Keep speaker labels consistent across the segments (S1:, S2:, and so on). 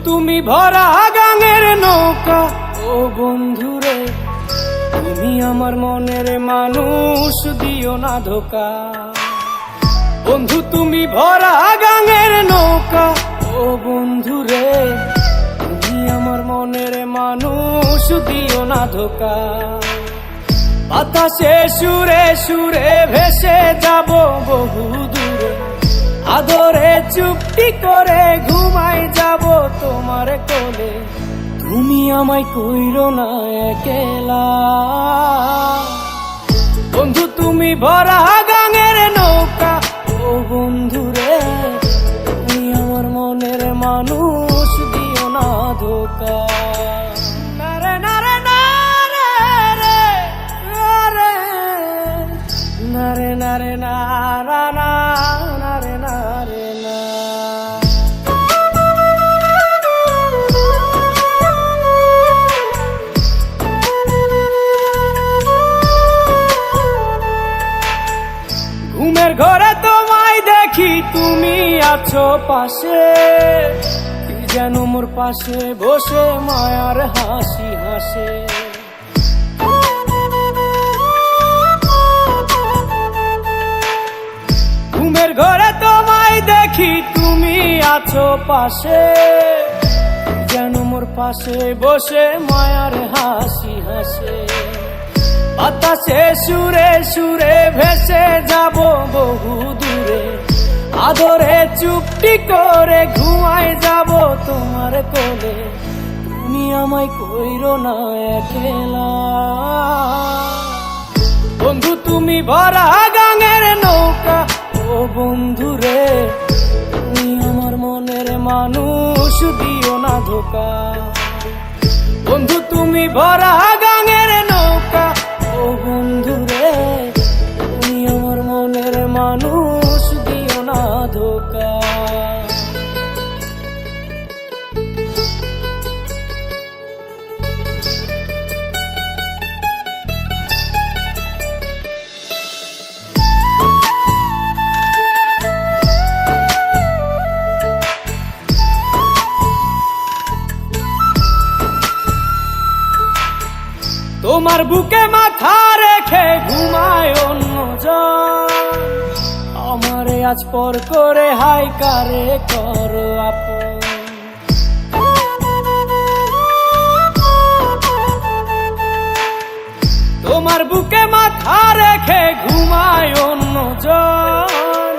S1: তুমি ভরা গাঙের নৌকা, ও বন্ধুরে তুমি আমার মনের মানুষ, দিও না ধোকা। বন্ধু তুমি ভরা গাঙের নৌকা, ও বন্ধুরে তুমি আমার মনের মানুষ, দিও না ধোকা। বাতাসে সুরে সুরে ভেসে যাব বহু দূরে, আদরে চুপটি করে ঘুমাই যাব তোমার কোলে। তুমি আমায় কইরো না একলা, বন্ধু তুমি ভরা গাঙের নৌকা, ও বন্ধুরে তুমি আমার মনের মানুষ, দিও না ধোকা। নারে নারে নারে রে রে, নারে নারে নারা না, নারে নারে না। ঘুমের ঘরে তোমায় দেখি, তুমি আছো পাশে, কি যেন মোর পাশে বসে মায়ার হাসি হাসে। ঘুমের ঘরে তোমায় দেখি, তুমি আছো পাশে, কি যেন মোর পাশে বসে মায়ার হাসি হাসে। বাতাসে সুরে সুরে ভেসে যাব বহু দূরে, আদরে চুপটি করে ঘুমাই যাব তোমার কোলে। তুমি আমায় কইরো না একলা, বন্ধু তুমি ভরা গাঙের নৌকা, ও বন্ধুরে তুমি আমার মনের মানুষ, দিও না ধোকা। বন্ধু তুমি ভরা গাঙের নৌকা, ও বন্ধুরে তুমি আমার মনের মানুষ, দিও না ধোকা। তোমার বুকে মাথা রেখে ঘুমায় অন্যজন, আমারে আজ পর করে হাই কারে করো আপন। তোমার বুকে মাথা রেখে ঘুমায় অন্যজন,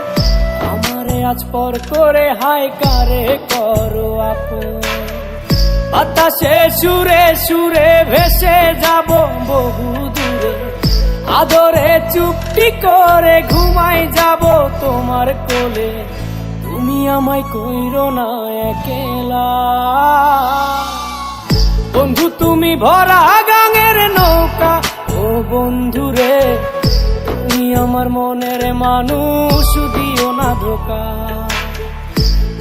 S1: আমারে আজ পর করে হাই কারে করো আপন। বাতাসে সুরে সুরে ভেসে যাব বহু দূরে, আদরে চুপটি করে ঘুমাই যাব তোমার কোলে। তুমি আমায় কইরো না একলা, বন্ধু তুমি ভরা গাঙের নৌকা, ও বন্ধুরে তুমি আমার মনের মানুষ, দিও না ধোকা।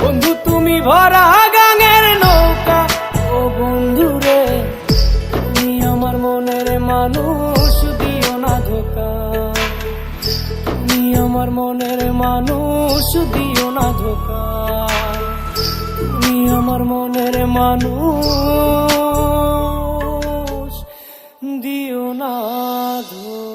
S1: বন্ধু তুমি ভরা গাঙের নৌকা, ও বন্ধুরে তুমি আমার মনের মানুষ, দিও না ধোকা। তুমি আমার মনের মানুষ, দিও না ধোকা। তুমি আমার মনের মানুষ, দিও না ধোকা।